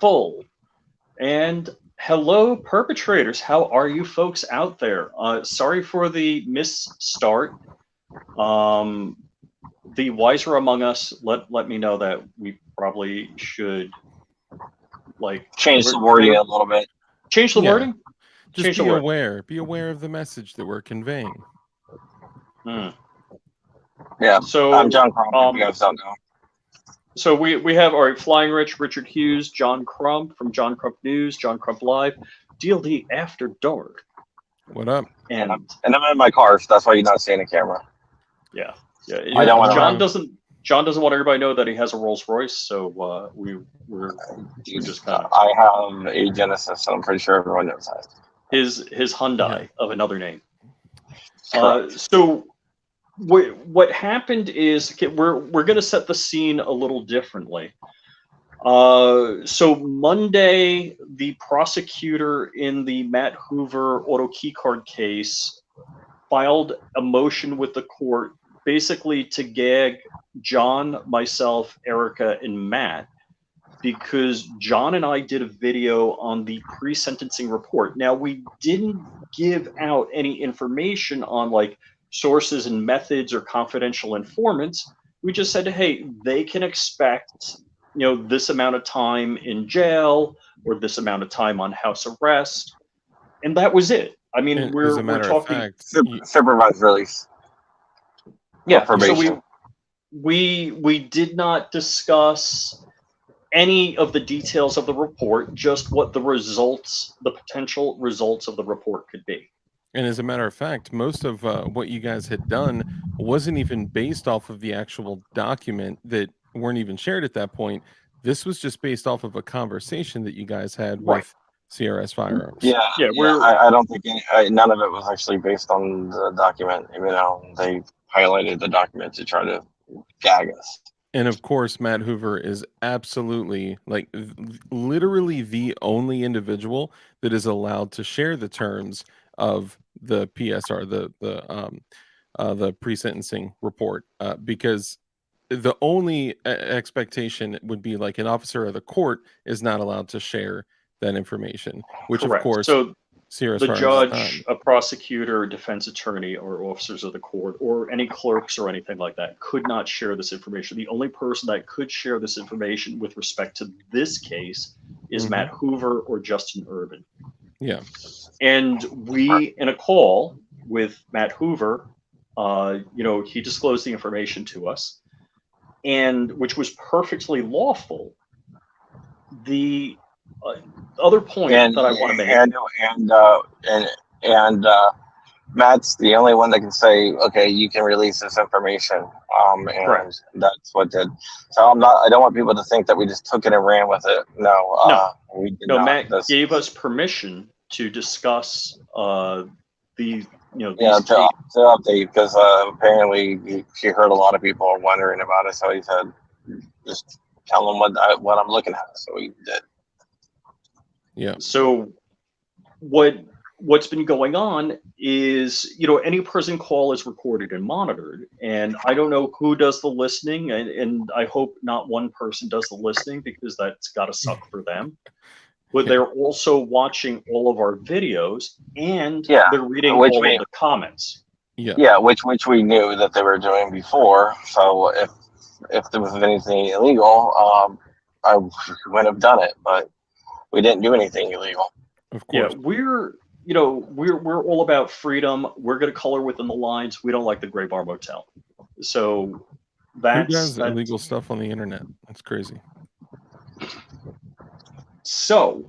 full. And hello, perpetrators. How are you folks out there? Sorry for the misstart. The wiser among us let me know that we probably should change the wording a little bit. Change the wording? Just be aware. Be aware of the message that we're conveying. Yeah. So I'm John Crump. You guys don't know. So we have Flying Rich, Richard Hughes, John Crump from John Crump News, John Crump Live, DLD After Dark. What up? And I'm in my car, so that's why you're not seeing a camera. Yeah. I don't want John doesn't want everybody to know that he has a Rolls Royce, so we're just kind of. I have a Genesis, so I'm pretty sure everyone knows that. His Hyundai of another name. So what happened is we're going to set the scene a little differently. So Monday, the prosecutor in the Matt Hoover auto keycard case filed a motion with the court basically to gag John, myself, Erica, and Matt, because John and I did a video on the pre-sentencing report. Now, we didn't give out any information on sources and methods or confidential informants. We just said, hey, they can expect, this amount of time in jail or this amount of time on house arrest. And that was it. I mean, we're talking supervised release. Yeah, probation. So we did not discuss any of the details of the report, just what the potential results of the report could be. And as a matter of fact, most of what you guys had done wasn't even based off of the actual document that weren't even shared at that point. This was just based off of a conversation that you guys had with CRS Firearms. Yeah. I don't think none of it was actually based on the document, even though they highlighted the document to try to gag us. And of course, Matt Hoover is absolutely, literally the only individual that is allowed to share the terms of the PSR, the pre-sentencing report, because the only expectation would be an officer of the court is not allowed to share that information, which Correct. Of course, so CRS the judge, a prosecutor, defense attorney, or officers of the court, or any clerks or anything like that could not share this information. The only person that could share this information with respect to this case is Matt Hoover or Justin Urban. Yeah. And we, in a call with Matt Hoover, he disclosed the information to us, and which was perfectly lawful. The other point that I want to make, and Matt's the only one that can say, okay, you can release this information, and that's what did. So I don't want people to think that we just took it and ran with it. No, we did not. Matt gave us permission to discuss to update, because apparently he heard a lot of people are wondering about it, so he said, just tell them what I'm looking at. So we did. Yeah. So what's been going on is, any prison call is recorded and monitored, and I don't know who does the listening, and I hope not one person does the listening, because that's got to suck for them. But they're also watching all of our videos, and they're reading all of the comments. Yeah, which we knew that they were doing before. So if there was anything illegal, I wouldn't have done it. But we didn't do anything illegal. Of course. Yeah, we're all about freedom. We're going to color within the lines. We don't like the Gray Bar Motel. So who does illegal stuff on the internet? That's crazy. So,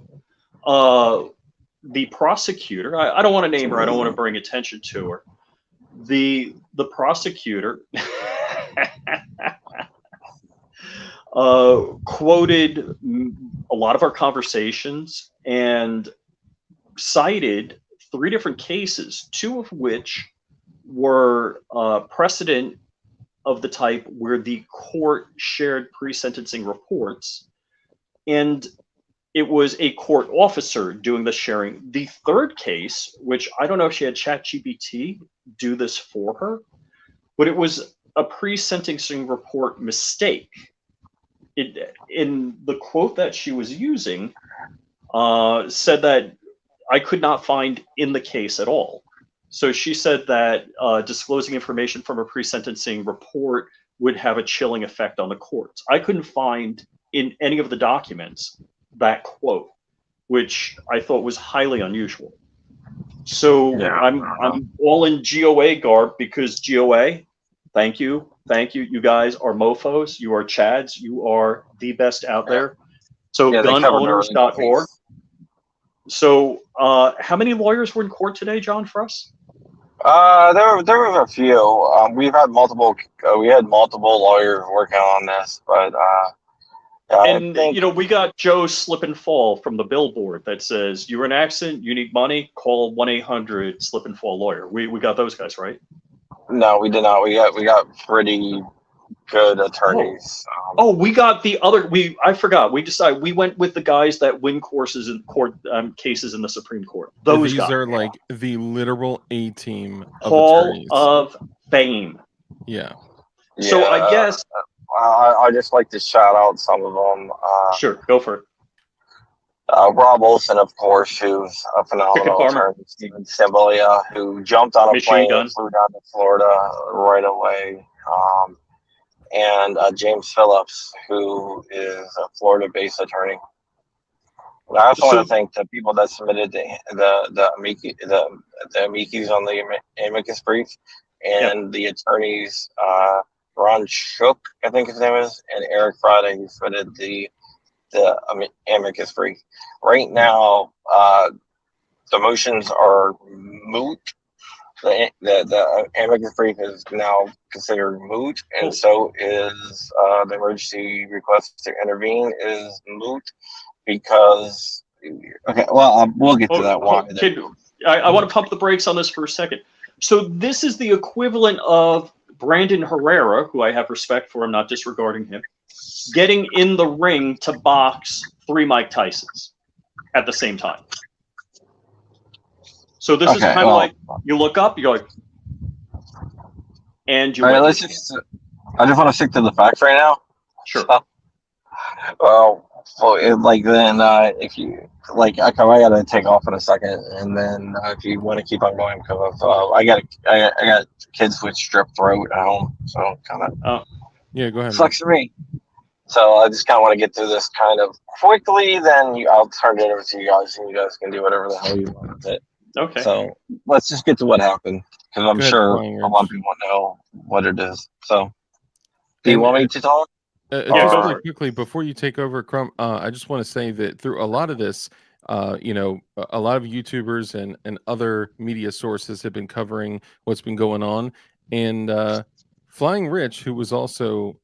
the prosecutor, I don't want to name her. I don't want to bring attention to her. The prosecutor quoted a lot of our conversations and cited 3 different cases, 2 of which were precedent of the type where the court shared pre-sentencing reports, and it was a court officer doing the sharing. The 3rd case, which I don't know if she had ChatGPT do this for her, but it was a pre-sentencing report mistake. in the quote that she was using, said that I could not find in the case at all. So she said that disclosing information from a pre-sentencing report would have a chilling effect on the courts. I couldn't find in any of the documents that quote, which I thought was highly unusual. So Yeah. I'm all in GOA garb because GOA, thank you. You guys are mofos. You are chads. You are the best out there. So Yeah, they covered the gunowners.org. So how many lawyers were in court today, John, for us? There were a few. We had multiple lawyers working on this, but and we got Joe Slip and Fall from the billboard that says you're in an accident, you need money, call 1-800 Slip and Fall lawyer. We got those guys, right? No, we did not. We got pretty good attorneys. We got the other. I forgot. We decided we went with the guys that win courses in court cases in the Supreme Court. These guys are like the literal A team of Hall attorneys. of Fame. Yeah. So I guess I just like to shout out some of them. Sure, go for it. Rob Olson, of course, who's a phenomenal attorney. Steven Simbalia, who jumped on a plane and flew down to Florida right away. And James Phillips, who is a Florida-based attorney. And I also want to thank the people that submitted the amicus on the amicus brief, and the attorneys Ron Shook, I think his name is, and Eric Friday, who submitted the amicus brief. Right now, the motions are moot. The amicus brief is now considered moot, and so is the emergency request to intervene is moot because. Okay, well, we'll get to that one. I want to pump the brakes on this for a second. So this is the equivalent of Brandon Herrera, who I have respect for, I'm not disregarding him, getting in the ring to box 3 Mike Tysons at the same time. So this is kind of like you look up, you're like, and you. All right, I just want to stick to the facts right now. Sure. If you like, I gotta take off in a second, and then if you want to keep on going, because I got kids with strep throat at home, so kind of. Yeah, go ahead. Sucks for me. So I just kind of want to get through this kind of quickly. Then I'll turn it over to you guys, and you guys can do whatever the hell you want with it. Okay. So let's just get to what happened, because I'm sure a lot of people know what it is. So, do you want me to talk? Just really quickly before you take over, Crump, I just want to say that through a lot of this, a lot of YouTubers and other media sources have been covering what's been going on, and Flying Rich, who was also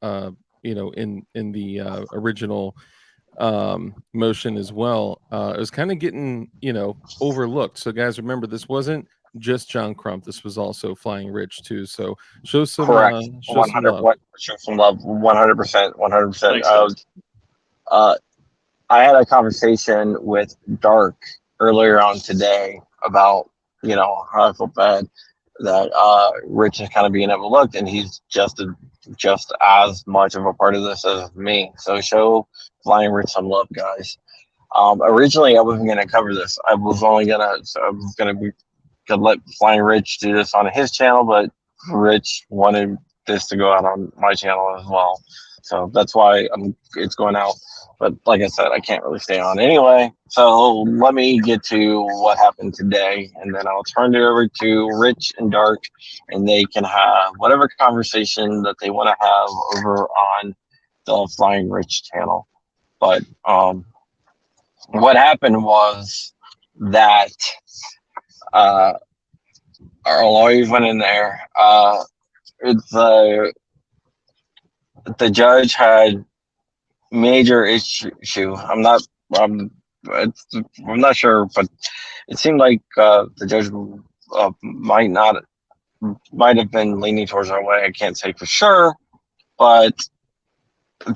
in the original motion as well, it was kind of getting overlooked. So guys, remember, this wasn't just John Crump, this was also Flying Rich too. So show some correct. Show some love. Show some love. 100%. I had a conversation with Dark earlier on today about how I feel bad that Rich is kind of being overlooked, and he's just as much of a part of this as me. So show Flying Rich some love, guys. Originally, I wasn't going to cover this. I was going to let Flying Rich do this on his channel, but Rich wanted this to go out on my channel as well. So that's why it's going out. But like I said, I can't really stay on anyway. So let me get to what happened today, and then I'll turn it over to Rich and Dark, and they can have whatever conversation that they want to have over on the Flying Rich channel. But what happened was that our lawyers went in there. The judge had major issue. I'm not sure, but it seemed like the judge might have been leaning towards our way. I can't say for sure, but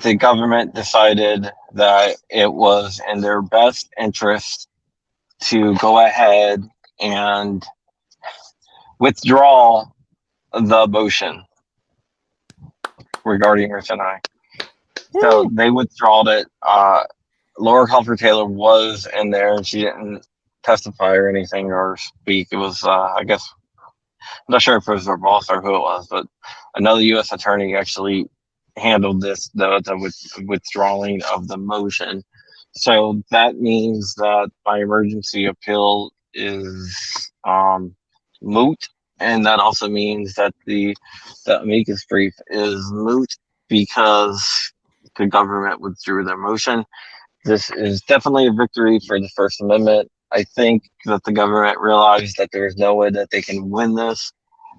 the government decided that it was in their best interest to go ahead and withdraw the motion regarding Rich and I. So they withdrawed it. Laura Culver Taylor was in there, and she didn't testify or anything or speak. It was, I guess, I'm not sure if it was her boss or who it was, but another U.S. attorney actually handled this, the withdrawing of the motion. So that means that my emergency appeal is moot, and that also means that the amicus brief is moot because the government withdrew their motion. This is definitely a victory for the First Amendment. I think that the government realized that there is no way that they can win this,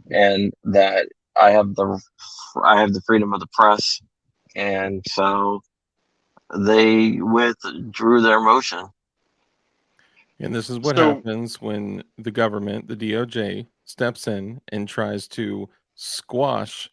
and that I have the freedom of the press, and so they withdrew their motion. And this is what So- happens when the government, the DOJ, steps in and tries to squash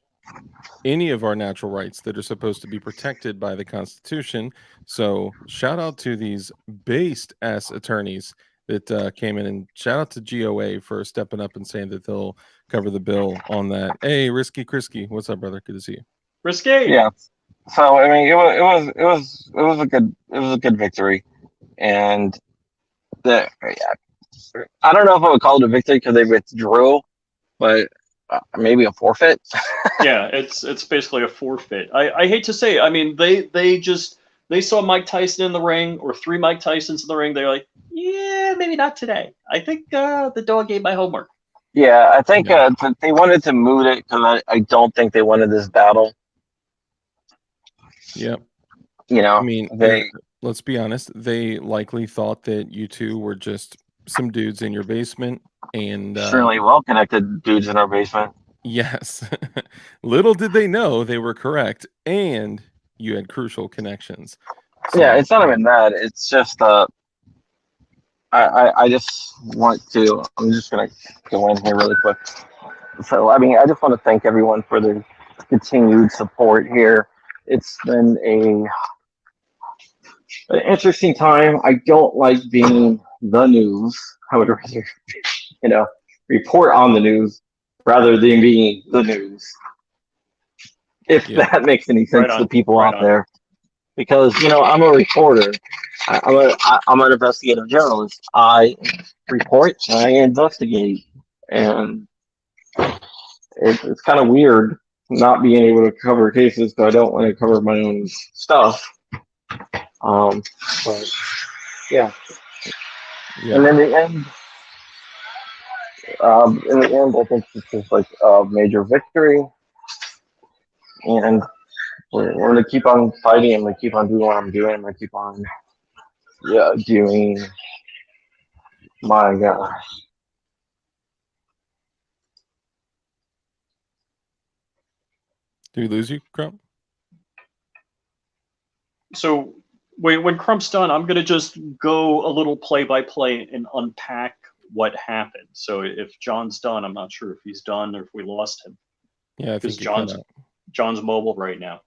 any of our natural rights that are supposed to be protected by the Constitution. So shout out to these based ass attorneys that came in, and shout out to GOA for stepping up and saying that they'll cover the bill on that. Hey, Risky Krisky, what's up, brother? Good to see you. Risque. Yeah. So I mean, it was a good victory, and I don't know if I would call it a victory because they withdrew, but maybe a forfeit. Yeah, it's basically a forfeit. I hate to say it. I mean, they saw Mike Tyson in the ring or 3 Mike Tysons in the ring. They're like, yeah, maybe not today. I think the dog ate my homework. Yeah, I think they wanted to moot it because I don't think they wanted this battle. Yep. You know, I mean, let's be honest. They likely thought that you two were just some dudes in your basement, and extremely well-connected dudes in our basement. yes, little did they know they were correct, and you had crucial connections. So, Yeah, it's not even that. It's just I just want to. I'm just gonna go in here really quick. So I mean, I just want to thank everyone for their continued support here. It's been an interesting time. I don't like being the news. I would rather, report on the news rather than being the news. If that makes any sense to people out there. Because, I'm a reporter. I'm an investigative journalist. I report and I investigate. And it's kind of weird not being able to cover cases because I don't want to cover my own stuff. But yeah. And in the end, I think this is like a major victory, and we're gonna keep on fighting. I'm gonna keep on doing what I'm doing. I'm gonna keep on, doing my Did we lose you, Crump? So when Crump's done, I'm going to just go a little play-by-play and unpack what happened. So if John's done, I'm not sure if he's done or if we lost him. Yeah, I think John's mobile right now.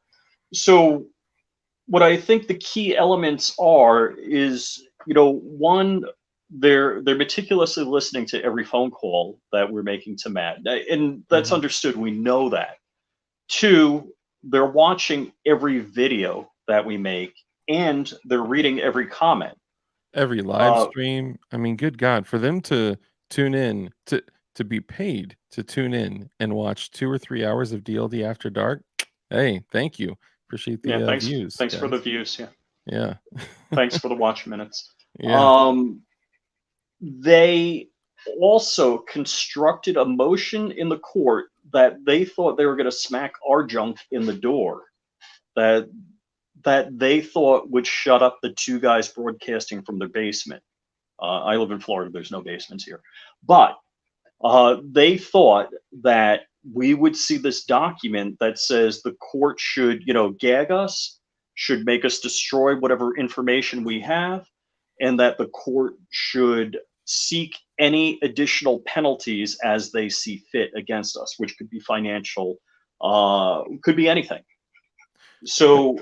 So what I think the key elements are is, one, they're meticulously listening to every phone call that we're making to Matt, and that's understood. We know that. 2, they're watching every video that we make, and they're reading every comment, every live stream. I mean, good God, for them to tune in to be paid to tune in and watch 2 or 3 hours of DLD After Dark. Hey, thank you. Appreciate the views. Thanks guys. for the views. Yeah. Thanks for the watch minutes. Yeah. They also constructed a motion in the court that they thought they were going to smack our junk in the door, that they thought would shut up the 2 guys broadcasting from their basement. I live in Florida. There's no basements here. But they thought that we would see this document that says the court should, gag us, should make us destroy whatever information we have, and that the court should seek any additional penalties as they see fit against us, which could be financial, could be anything. So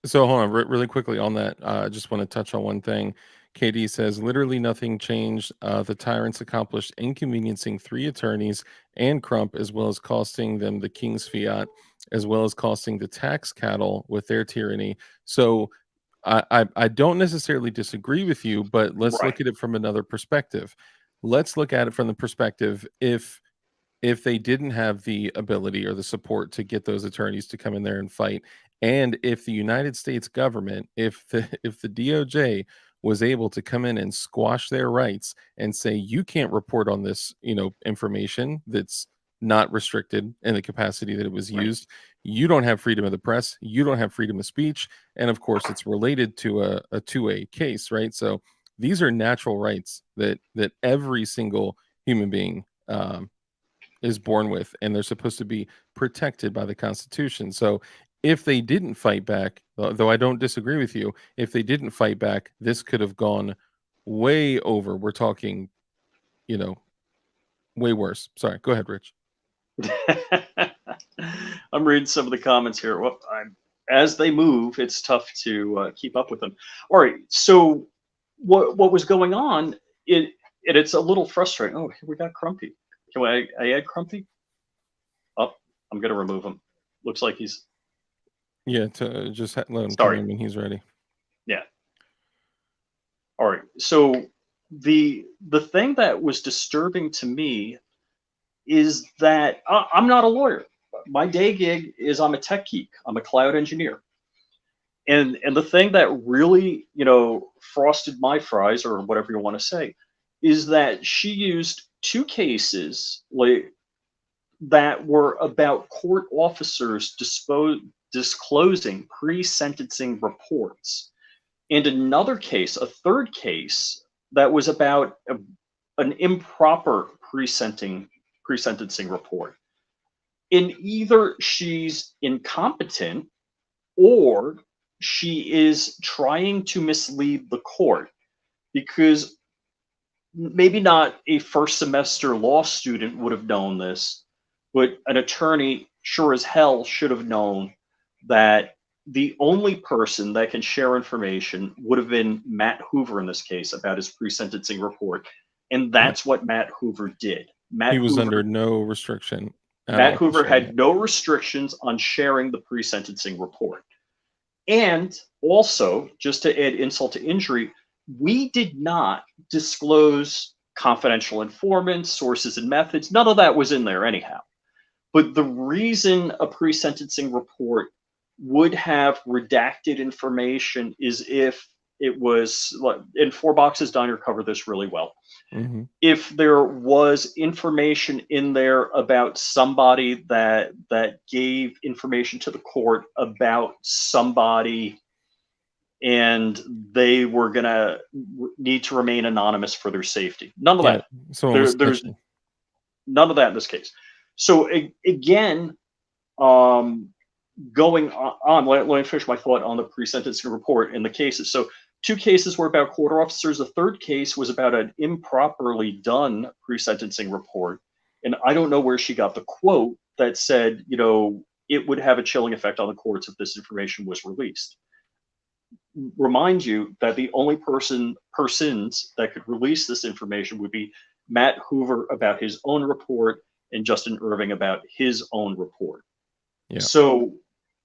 hold on really quickly on that. I just want to touch on one thing. KD says literally nothing changed. The tyrants accomplished inconveniencing 3 attorneys and Crump, as well as costing them the king's fiat. as well as costing the tax cattle with their tyranny. So I don't necessarily disagree with you, but let's Right. look at it from another perspective. Let's look at it from the perspective if they didn't have the ability or the support to get those attorneys to come in there and fight, and if the United States government, if the DOJ was able to come in and squash their rights and say you can't report on this, information that's not restricted in the capacity that it was Right. used, you don't have freedom of the press, you don't have freedom of speech, and of course it's related to a two-way case, right? So these are natural rights that every single human being is born with, and they're supposed to be protected by the Constitution. So if they didn't fight back, though I don't disagree with you, if they didn't fight back, this could have gone way over. We're talking, way worse. Sorry, go ahead, Rich. I'm reading some of the comments here. Well, as they move, it's tough to keep up with them. All right, so what was going on? It's a little frustrating. Oh, here we got Crumpy. Can I add Crumpy? Oh, I'm gonna remove him. Looks like he's. Yeah, to just let him Sorry. come in when he's ready. Yeah. All right. So the thing that was disturbing to me is that I'm not a lawyer. My day gig is I'm a tech geek. I'm a cloud engineer. And the thing that really, frosted my fries, or whatever you want to say, is that she used two cases that were about court officers disclosing pre-sentencing reports, and another case, a third case, that was about an improper pre-sentencing report. In either she's incompetent or she is trying to mislead the court, because maybe not a first semester law student would have known this, but an attorney sure as hell should have known that the only person that can share information would have been Matt Hoover in this case about his pre-sentencing report. And that's what Matt Hoover did. He was under no restriction. Matt Hoover had no restrictions on sharing the pre-sentencing report. And also, just to add insult to injury, we did not disclose confidential informants, sources, and methods. None of that was in there anyhow. But the reason a pre-sentencing report would have redacted information is if it was, in Four Boxes Diner cover this really well. Mm-hmm. If there was information in there about somebody that gave information to the court about somebody, and they were gonna need to remain anonymous for their safety. None of that. There's none of that in this case. So again, going on, let me finish my thought on the pre-sentencing report in the cases. So two cases were about court officers. The third case was about an improperly done pre-sentencing report. And I don't know where she got the quote that said, it would have a chilling effect on the courts if this information was released. Remind you that the only persons that could release this information would be Matt Hoover about his own report and Justin Irving about his own report. Yeah. So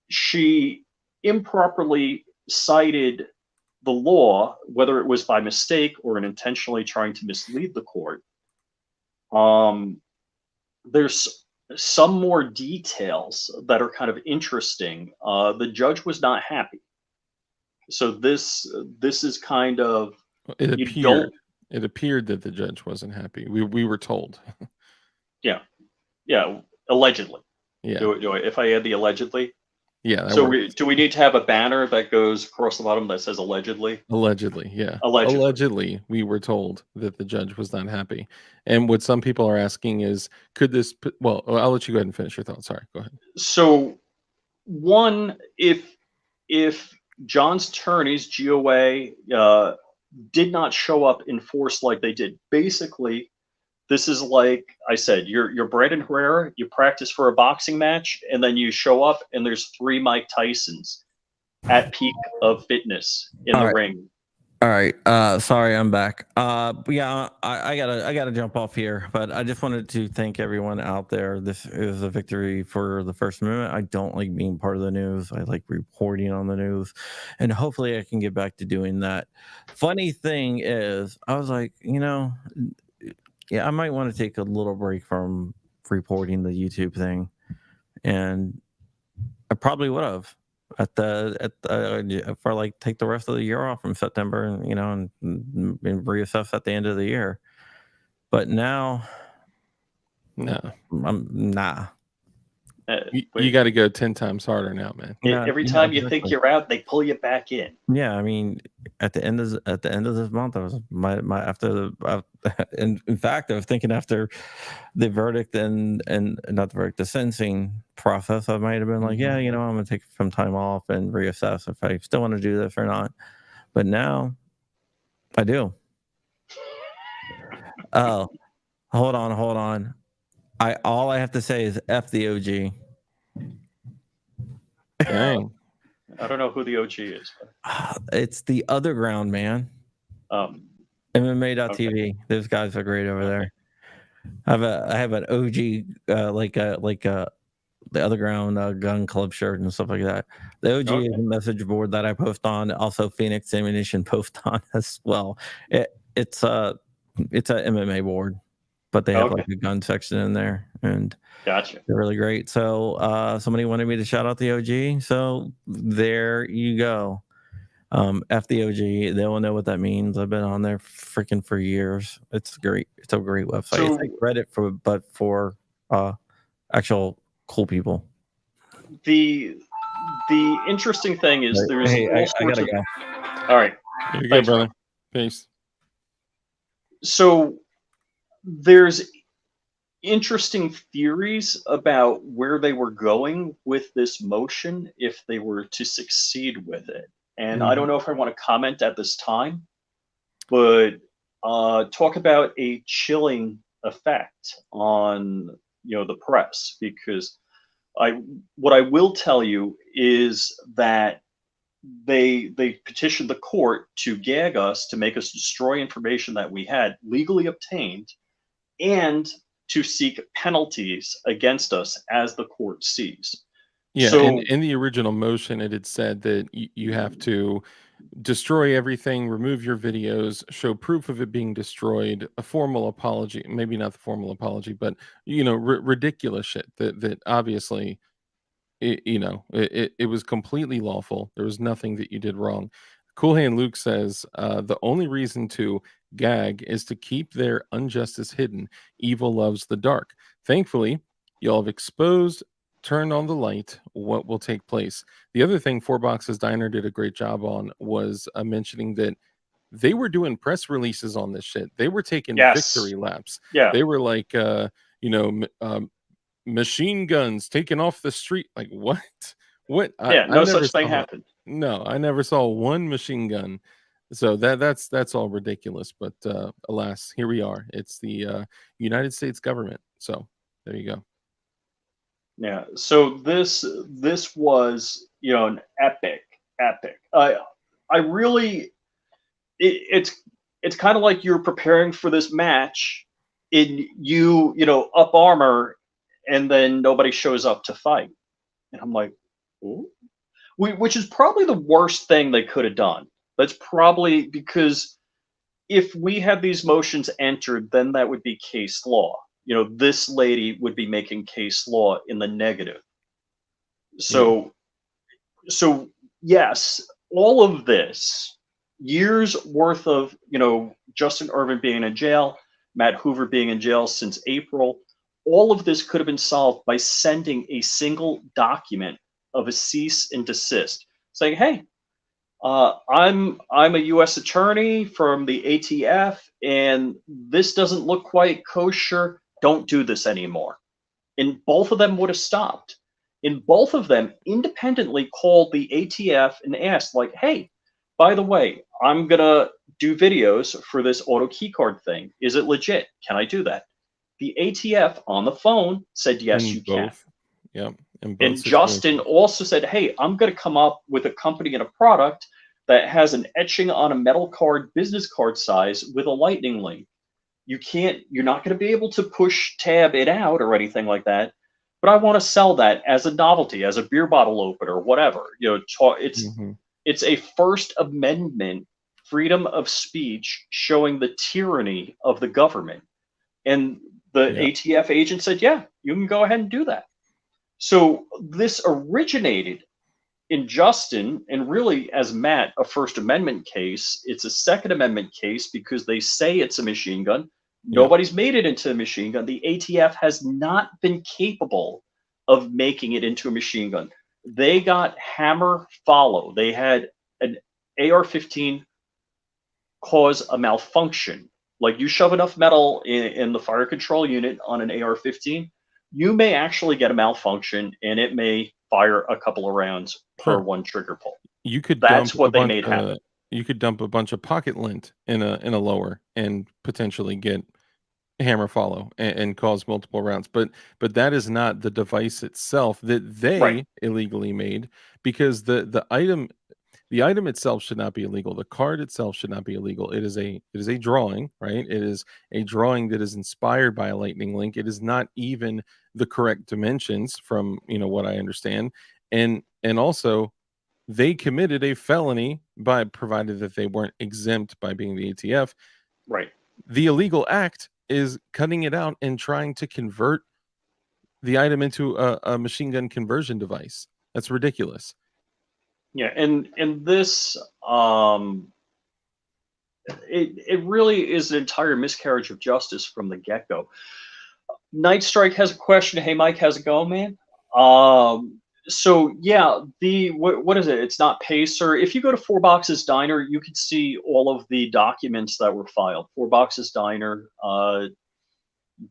she improperly cited the law, whether it was by mistake or in intentionally trying to mislead the court. There's some more details that are kind of interesting. The judge was not happy. So this is kind of, it appeared that the judge wasn't happy. We were told. Yeah, allegedly. Yeah. If I add the allegedly. Yeah. So do we need to have a banner that goes across the bottom that says allegedly? Allegedly, yeah. Allegedly, we were told that the judge was not happy. And what some people are asking is, could this? Well, I'll let you go ahead and finish your thought. Sorry, go ahead. So, one, if John's attorneys, GOA, did not show up in force like they did, basically, this is like I said, you're Brandon Herrera, you practice for a boxing match, and then you show up and there's 3 Mike Tysons at peak of fitness in the ring. All right. Sorry, I'm back. Yeah, I gotta jump off here, but I just wanted to thank everyone out there. This is a victory for the First Amendment. I don't like being part of the news. I like reporting on the news, and hopefully I can get back to doing that. Funny thing is, I was like, yeah, I might want to take a little break from reporting the YouTube thing, and I probably would have for like take the rest of the year off from September, and reassess at the end of the year. But now, No, I'm nah. You got to go 10 times harder now, man. Every time you think you're out, they pull you back in. Yeah, I mean, at the end of this month, I was my after the in fact, I was thinking after the verdict and not the verdict, the sentencing process, I might have been like, yeah, I'm gonna take some time off and reassess if I still want to do this or not. But now, I do. Oh, hold on. All I have to say is F the OG. Dang. I don't know who the OG is. But... It's the Other Ground, man. MMA.tv. Okay. Those guys are great over there. I have an OG like the Other Ground gun club shirt and stuff like that. The OG is a message board that I post on. Also, Phoenix Ammunition post on as well. It's a MMA board, but they have like a gun section in there, and gotcha. They're really great. So somebody wanted me to shout out the OG, so there you go. F the OG. They will know what that means. I've been on there freaking for years. It's great. It's a great website. So, it's like Reddit for actual cool people. The interesting thing is there's I gotta go. All right. Here you go, brother. Peace. So there's interesting theories about where they were going with this motion if they were to succeed with it. And I don't know if I want to comment at this time, but talk about a chilling effect on the press, because what I will tell you is that they petitioned the court to gag us, to make us destroy information that we had legally obtained, and to seek penalties against us as the court sees. Yeah, so, and in the original motion, it had said that you have to destroy everything, remove your videos, show proof of it being destroyed, a formal apology, maybe not the formal apology, but ridiculous shit that obviously it was completely lawful. There was nothing that you did wrong. Cool Hand Luke says the only reason to gag is to keep their injustice hidden. Evil loves the dark. Thankfully, y'all have exposed, turned on the light, what will take place. The other thing Four Boxes Diner did a great job on was mentioning that they were doing press releases on this shit. They were taking victory laps. Yeah. They were like, machine guns taken off the street. Like, what? What? Yeah, no such thing happened. No, I never saw one machine gun. So that's all ridiculous. But alas, here we are. It's the United States government. So there you go. Yeah. So this was an epic. I really, it's kind of like you're preparing for this match, in up armor, and then nobody shows up to fight, and I'm like, ooh. Which is probably the worst thing they could have done. That's probably because if we had these motions entered, then that would be case law. This lady would be making case law in the negative. So yes, all of this, years worth of, Justin Irvin being in jail, Matt Hoover being in jail since April, all of this could have been solved by sending a single document of a cease and desist, saying, hey, I'm a U.S. attorney from the ATF, and this doesn't look quite kosher. Don't do this anymore. And both of them would have stopped. And both of them independently called the ATF and asked, like, hey, by the way, I'm going to do videos for this auto keycard thing. Is it legit? Can I do that? The ATF on the phone said, yes, you can. Yeah. And Justin also said, hey, I'm going to come up with a company and a product that has an etching on a metal card, business card size, with a lightning link. You're not going to be able to push tab it out or anything like that. But I want to sell that as a novelty, as a beer bottle opener, whatever. It's a First Amendment freedom of speech showing the tyranny of the government. And the ATF agent said, yeah, you can go ahead and do that. So this originated in Justin, and really, as Matt, a First Amendment case. It's a Second Amendment case because they say it's a machine gun. Nobody's made it into a machine gun. The ATF has not been capable of making it into a machine gun. They got hammer follow. They had an AR-15 cause a malfunction. Like, you shove enough metal in the fire control unit on an AR-15, you may actually get a malfunction, and it may fire a couple of rounds per one trigger pull. That's what they made happen. You could dump a bunch of pocket lint in a lower and potentially get hammer follow and cause multiple rounds. But that is not the device itself that they illegally made, because the item itself should not be illegal. The card itself should not be illegal. It is a drawing, right? It is a drawing that is inspired by a lightning link. It is not even the correct dimensions from, what I understand. And also they committed a felony by, provided that they weren't exempt by being the ATF. Right. The illegal act is cutting it out and trying to convert the item into a machine gun conversion device. That's ridiculous. Yeah, and this it really is an entire miscarriage of justice from the get-go. Night Strike has a question. Hey, Mike, how's it going, man? So yeah, what is it? It's not Pacer. If you go to Four Boxes Diner, you can see all of the documents that were filed. Four Boxes Diner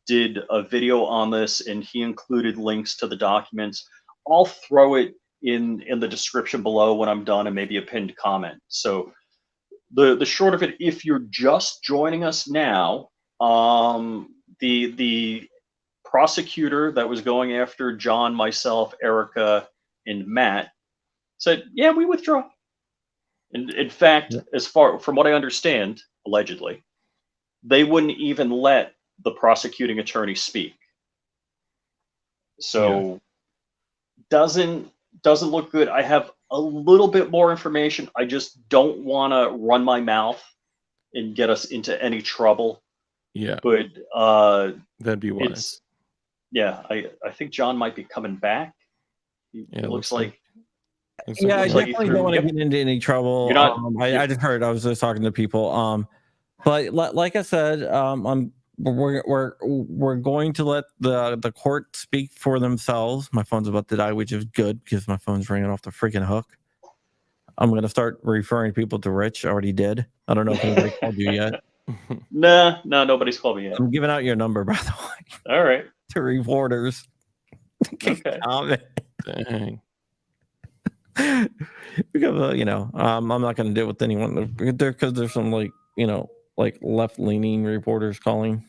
did a video on this, and he included links to the documents. I'll throw it in the description below when I'm done, and maybe a pinned comment. So the short of it, if you're just joining us now, the prosecutor that was going after John, myself, Erica, and Matt said, yeah, we withdraw. And in fact, as far from what I understand, allegedly, they wouldn't even let the prosecuting attorney speak. So doesn't look good. I have a little bit more information. I just don't want to run my mouth and get us into any trouble. Yeah. But that'd be wise. I think John might be coming back. It looks like. I definitely don't want to get into any trouble. I just heard. I was just talking to people. But like I said, we're going to let the court speak for themselves. My phone's about to die, which is good because my phone's ringing off the freaking hook. I'm gonna start referring people to Rich. I already did. I don't know if anybody called you yet. No, nobody's called me yet. I'm giving out your number, by the way. All right. To reporters. Okay. Dang. Because I'm not going to deal with anyone because there's some like left-leaning reporters calling.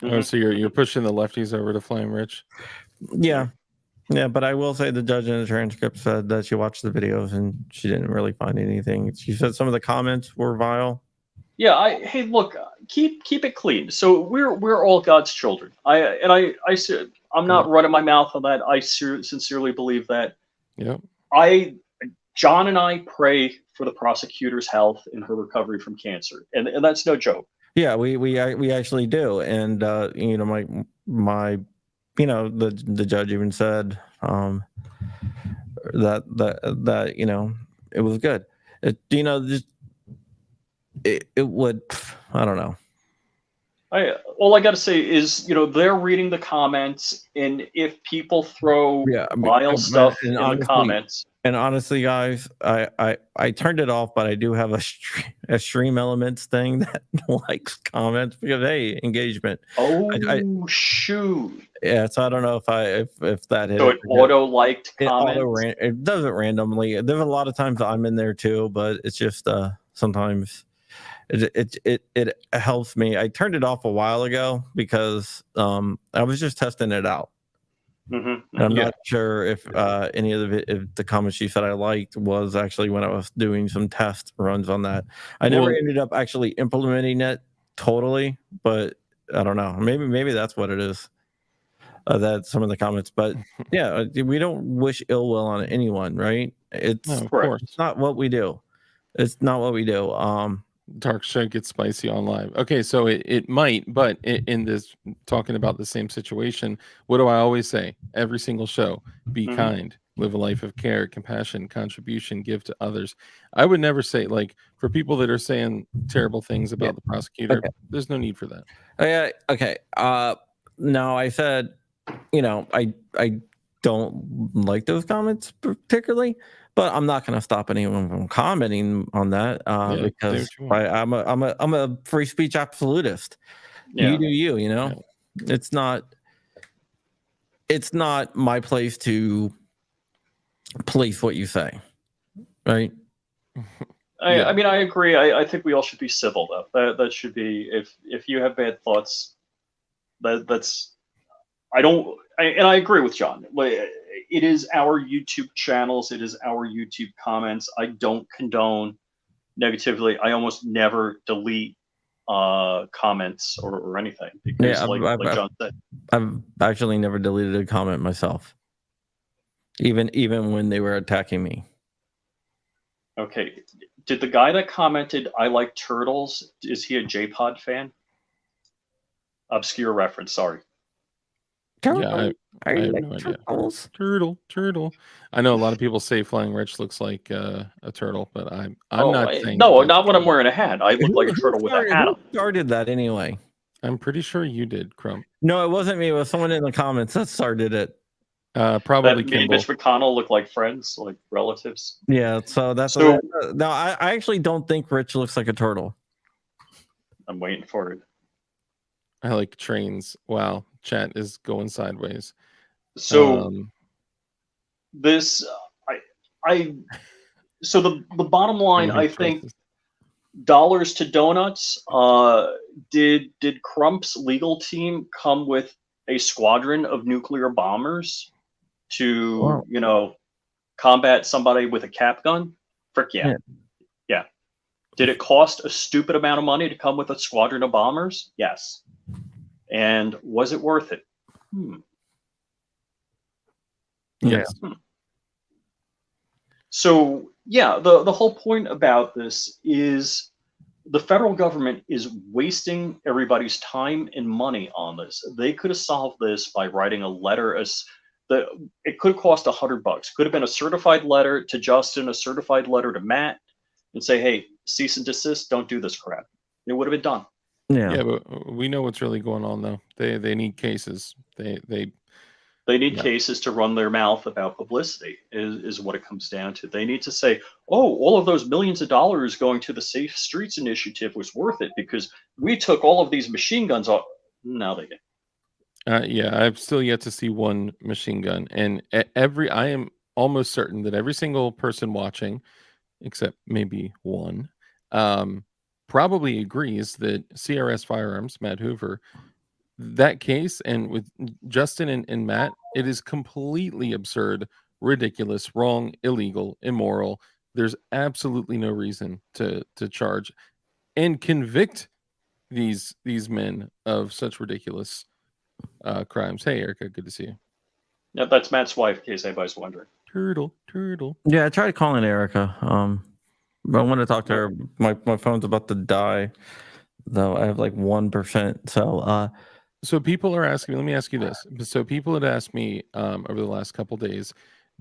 Oh, so you're pushing the lefties over to Flame Rich? Yeah, but I will say the judge in the transcript said that she watched the videos and she didn't really find anything. She said some of the comments were vile. Yeah, hey, look, keep it clean. So we're all God's children. I'm not running my mouth on that. I sincerely believe that. Yeah. John and I pray for the prosecutor's health and her recovery from cancer, and that's no joke. Yeah, we actually do, and my the judge even said that it was good. It would, I don't know. All I got to say is, they're reading the comments, and if people throw vile stuff in the comments. And honestly, guys, I turned it off, but I do have a stream elements thing that likes comments because hey, engagement. Oh, shoot. Yeah, so I don't know if that hit. So it auto-liked comments? It does it randomly. There's a lot of times I'm in there too, but it's just sometimes it helps me. I turned it off a while ago because I was just testing it out. And I'm Yeah. not sure if any of the comments she said I liked was actually when I was doing some test runs on that. I never Well- ended up actually implementing it totally, but I don't know. Maybe that's what it is. That some of the comments, but yeah, we don't wish ill will on anyone, right? It's No, of Correct. course. it's not what we do. It's not what we do. Dark shit gets spicy on live. Okay, so it might, but in this talking about the same situation, what do I always say? Every single show: be Mhm. kind, live a life of care, compassion, contribution, give to others. I would never say, like, for people that are saying terrible things about the prosecutor. Okay. There's no need for that. Okay. Now I said, I don't like those comments particularly, but I'm not going to stop anyone from commenting on that Yeah, say because what you want. I'm a free speech absolutist. Yeah. You do you, you know. It's not my place to police what you say, right? Yeah. I mean, I agree. I think we all should be civil, though. That should be, if you have bad thoughts, that's and I agree with John. Like, it is our YouTube channels, it is our YouTube comments. I don't condone negatively. I almost never delete comments or anything because, Yeah, like John said, I've actually never deleted a comment myself, even when they were attacking me. okay. Did the guy that commented, "I like turtles," is he a J-Pod fan? Obscure reference. Sorry. Yeah, I have no idea. Turtle. I know a lot of people say Flying Rich looks like a turtle, but I'm not saying no, that's not when I'm true. wearing a hat. I look like a turtle with a hat on. Who started that anyway? I'm pretty sure you did, Crump. No, it wasn't me. It was someone in the comments that started it. Probably That me and Kimball. Mitch McConnell look like friends, like relatives. Yeah, so that's So- no. I actually don't think Rich looks like a turtle. I'm waiting for it. I like trains. Wow, chat is going sideways. So this, so the bottom line, I think, dollars to donuts. Did Crump's legal team come with a squadron of nuclear bombers to, combat somebody with a cap gun? Frick yeah. Did it cost a stupid amount of money to come with a squadron of bombers? Yes. And was it worth it? Yes. So yeah, the whole point about this is the federal government is wasting everybody's time and money on this. They could have solved this by writing a letter. It could cost $100. Could have been a certified letter to Justin, a certified letter to Matt, and say, "Hey, cease and desist. Don't do this crap." It would have been done. Yeah, but we know what's really going on though. They need cases. They need cases to run their mouth about publicity is what it comes down to. They need to say, "Oh, all of those millions of dollars going to the Safe Streets initiative was worth it because we took all of these machine guns off." No, they didn't. Yeah, I've still yet to see one machine gun, and I am almost certain that every single person watching, except maybe one, probably agrees that CRS Firearms, Matt Hoover, that case, and with Justin and Matt, it is completely absurd, ridiculous, wrong, illegal, immoral. There's absolutely no reason to charge and convict these men of such ridiculous crimes. Hey, Erica, good to see you. Yeah, that's Matt's wife, in case anybody's wondering. Turtle. Yeah, I tried calling Erica. But I want to talk to her. My phone's about to die, though. I have like 1%. So people are asking me, let me ask you this. So people had asked me over the last couple days,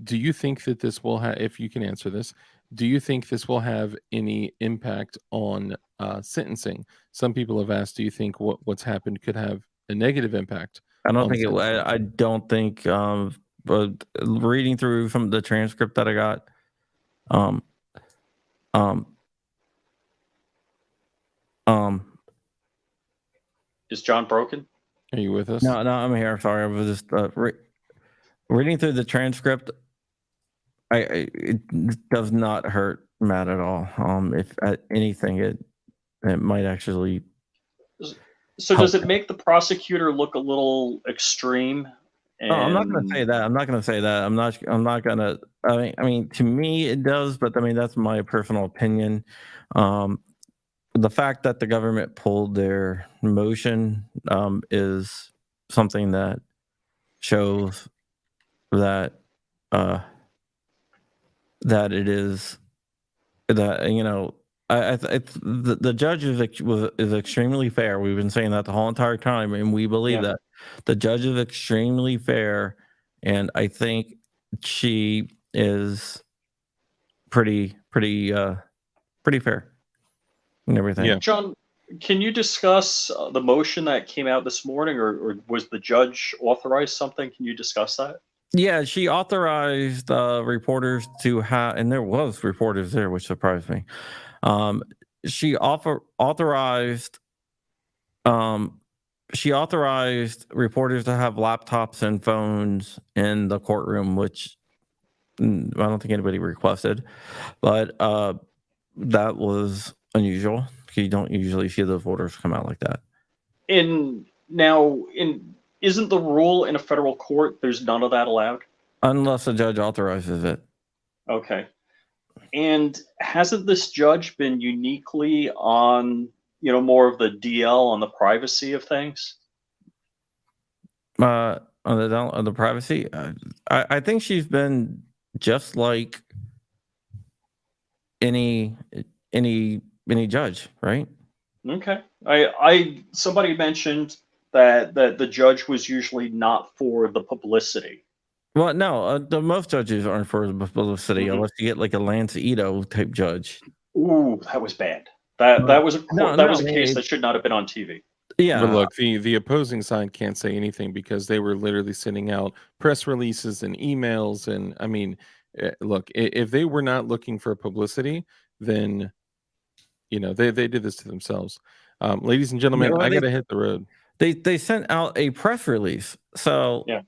do you think that this will have, if you can answer this, do you think this will have any impact on sentencing? Some people have asked, do you think what's happened could have a negative impact? I don't think I don't think. But reading through from the transcript that I got, is John broken? Are you with us? No, I'm here. Sorry, I was just reading through the transcript. It does not hurt Matt at all. If anything, it might actually. So does it make the prosecutor look a little extreme Oh, I'm not going to And say that. I'm not going to say that. I'm not going to. I mean, to me, it does, but I mean, that's my personal opinion. The fact that the government pulled their motion is something that shows that that it is that the judge is extremely fair. We've been saying that the whole entire time, and we believe Yeah. that the judge is extremely fair, and I think she is pretty fair and everything. Yeah. John, can you discuss the motion that came out this morning, or was the judge authorized something? Can you discuss that? Yeah, she authorized reporters to have, and there was reporters there, which surprised me. She authorized reporters to have laptops and phones in the courtroom, which I don't think anybody requested, but that was unusual. You don't usually see those orders come out like that. Isn't the rule in a federal court there's none of that allowed? Unless the judge authorizes it. Okay. And hasn't this judge been uniquely on, more of the DL on the privacy of things? On the privacy, I think she's been just like any judge, right? Okay. Somebody mentioned that the judge was usually not for the publicity. Well, no, the most judges aren't for publicity unless you get like a Lance Ito type judge. Ooh, that was bad. That was a case that should not have been on TV. Yeah, But look, the opposing side can't say anything because they were literally sending out press releases and emails, and I mean, look, if they were not looking for publicity, then they did this to themselves. Ladies and gentlemen, I gotta hit the road. They sent out a press release, so yeah.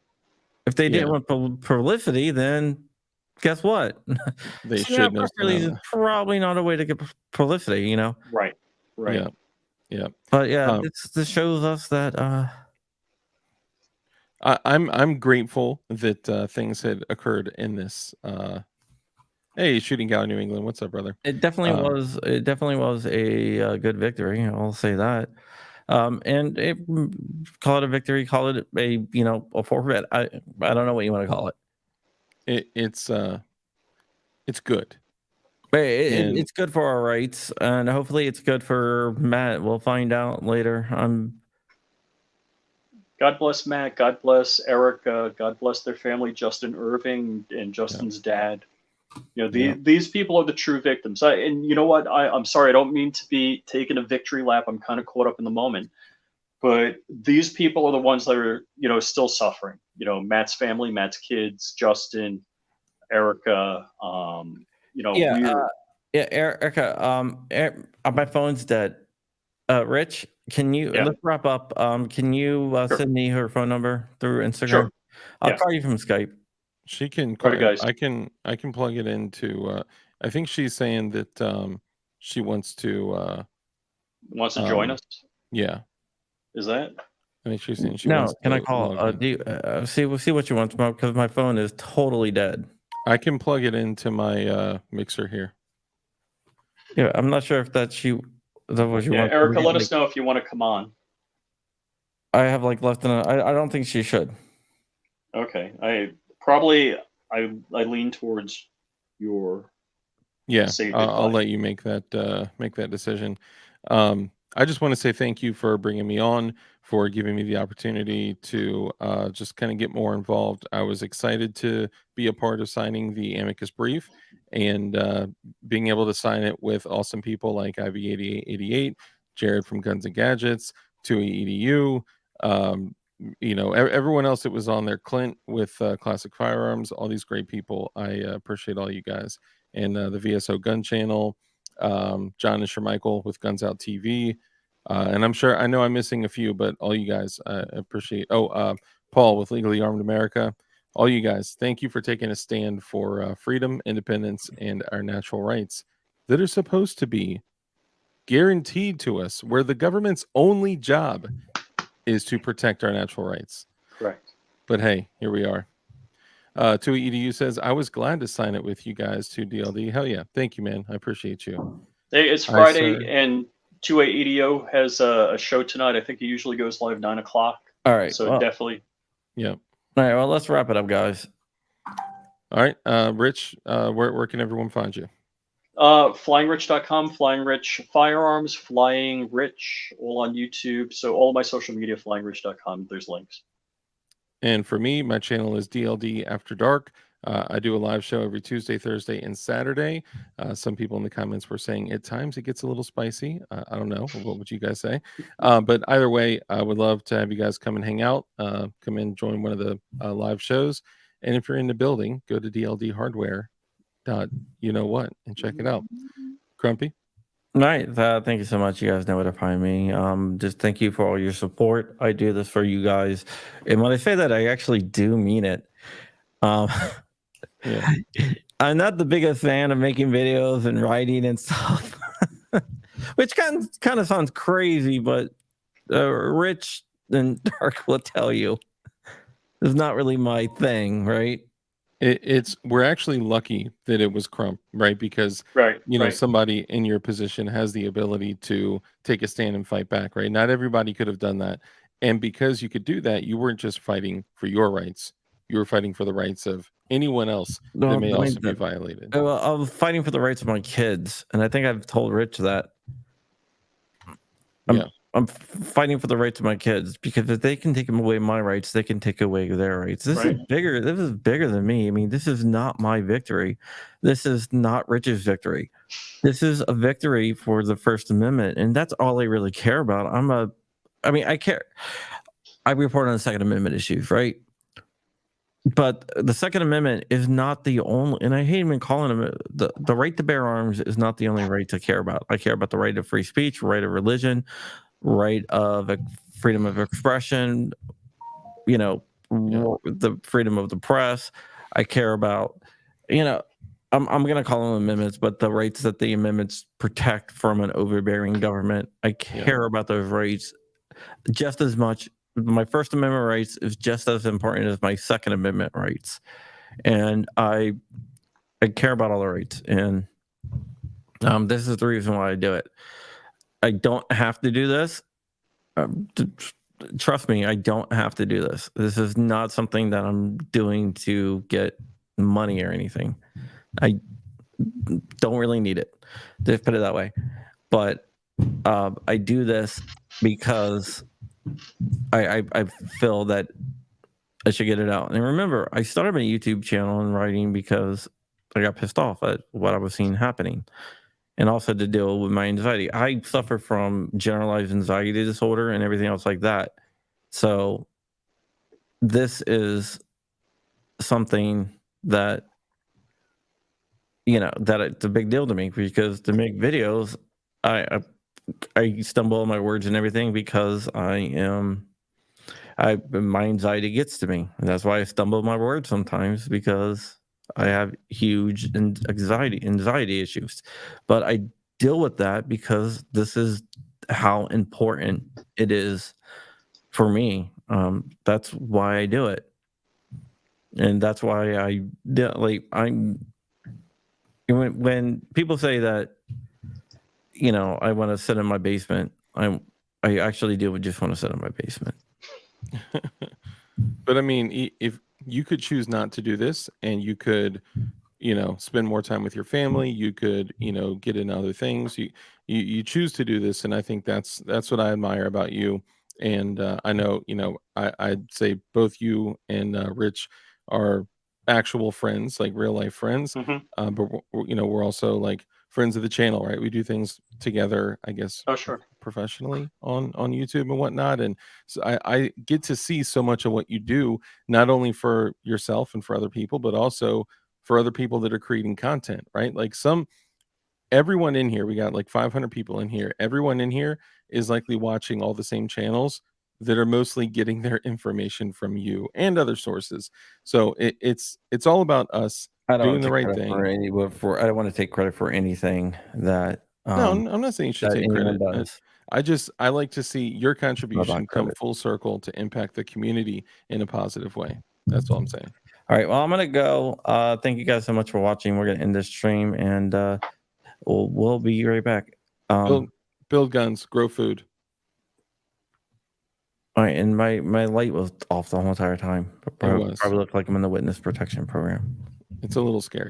If they didn't want publicity, then guess what? They should know. Press release is probably not a way to get publicity, Right. Yeah. But yeah, this shows us that I'm grateful that things had occurred in this. Hey, Shooting Gallery New England, what's up, brother? It definitely was. It definitely was a good victory. I'll say that. And call it a victory, call it a forfeit. I don't know what you want to call it. It's good. It's good for our rights, and hopefully it's good for Matt. We'll find out later. God bless Matt. God bless Erica. God bless their family, Justin Irving and Justin's dad. These people are the true victims. And you know what? I'm sorry. I don't mean to be taking a victory lap. I'm kind of caught up in the moment. But these people are the ones that are, still suffering. Matt's family, Matt's kids, Justin, Erica. Erica. My phone's dead. Rich, can you let's wrap up? Can you send me her phone number through Instagram? Sure. I'll call you from Skype. She can. Right, guys. I can plug it into. I think she's saying that she wants to join us. Yeah. Is that? I think she's saying she no. wants Can to I call? See what you want because my phone is totally dead. I can plug it into my mixer here. Yeah, I'm not sure if that's you. Is that what you want? Erica, let us know if you want to come on. I have less than I don't think she should. Okay, I lean towards your. Yeah, I'll let you make that decision. I just want to say thank you for bringing me on, for giving me the opportunity to just kind of get more involved. I was excited to be a part of signing the amicus brief and being able to sign it with awesome people like IV8888, Jared from Guns and Gadgets, TUI EDU, everyone else that was on there, Clint with Classic Firearms, all these great people. I appreciate all you guys. And the VSO Gun Channel, John and Shermichael with Guns Out TV. And I know I'm missing a few, but all you guys, I appreciate. Paul with Legally Armed America. All you guys, thank you for taking a stand for freedom, independence, and our natural rights that are supposed to be guaranteed to us, where the government's only job is to protect our natural rights. Correct. But hey, here we are. 2EDU says, I was glad to sign it with you guys to DLD. Hell yeah. Thank you, man. I appreciate you. Hey, it's Friday, and 2A EDO has a show tonight. I think it usually goes live 9 o'clock. All right. So definitely. Yeah. All right. Well, let's wrap it up, guys. All right. Rich, where can everyone find you? FlyingRich.com, Flying Rich Firearms, Flying Rich, all on YouTube. So all of my social media, FlyingRich.com. There's links. And for me, my channel is DLD After Dark. I do a live show every Tuesday, Thursday, and Saturday. Some people in the comments were saying at times it gets a little spicy. I don't know. What would you guys say? But either way, I would love to have you guys come and hang out. Come in, join one of the live shows. And if you're in the building, go to DLD Hardware. You know what, and check it out. Crumpy. All right. Thank you so much. You guys know where to find me. Just thank you for all your support. I do this for you guys. And when I say that, I actually do mean it. Yeah. I'm not the biggest fan of making videos and writing and stuff, which kind of sounds crazy, but Rich and Dark will tell you it's not really my thing, right? We're actually lucky that it was Crump, right? Because somebody in your position has the ability to take a stand and fight back, right? Not everybody could have done that. And because you could do that, you weren't just fighting for your rights. You were fighting for the rights of anyone else that may also be violated. Well, I was fighting for the rights of my kids. And I think I've told Rich that. I'm fighting for the rights of my kids, because if they can take away my rights, they can take away their rights. This is bigger. This is bigger than me. I mean, this is not my victory. This is not Rich's victory. This is a victory for the First Amendment, and that's all I really care about. I care. I report on the Second Amendment issues, right? But the Second Amendment is not the only, and I hate even calling them the right to bear arms is not the only right to care about. I care about the right of free speech, right of religion, right of freedom of expression, the freedom of the press. I care about, I'm going to call them amendments, but the rights that the amendments protect from an overbearing government. I care about those rights just as much. My First Amendment rights is just as important as my Second Amendment rights. And I care about all the rights. And this is the reason why I do it. I don't have to do this. Trust me, I don't have to do this. This is not something that I'm doing to get money or anything. I don't really need it, to put it that way. But I do this because I feel that I should get it out. And remember, I started my YouTube channel and writing because I got pissed off at what I was seeing happening. And also to deal with my anxiety. I suffer from generalized anxiety disorder and everything else like that. So this is something that, that it's a big deal to me, because to make videos, I stumble on my words and everything because my anxiety gets to me. And that's why I stumble on my words sometimes, because I have huge anxiety issues, but I deal with that because this is how important it is for me. That's why I do it. And that's why when people say that, I want to sit in my basement, I actually do just want to sit in my basement. But I mean, if you could choose not to do this, and you could, spend more time with your family, you could, get in other things. You choose to do this, and I think that's what I admire about you. And I know, I'd say both you and Rich are actual friends, like real life friends. Mm-hmm. But we're also like friends of the channel, right? We do things together, I guess. Oh, sure. Professionally on YouTube and whatnot, and so I get to see so much of what you do, not only for yourself and for other people, but also for other people that are creating content, right? Like everyone in here, we got like 500 people in here. Everyone in here is likely watching all the same channels that are mostly getting their information from you and other sources. So it's all about us doing the right thing. I don't want to take credit for anything that. No, I'm not saying you should take credit. I like to see your contribution come credit. full circle to impact the community in a positive way. That's all I'm saying. All right. Well, I'm gonna go. Thank you guys so much for watching. We're gonna end this stream, and we'll be right back. Build guns, grow food. All right, and my light was off the whole entire time. It was. Probably looked like I'm in the witness protection program. It's a little scary.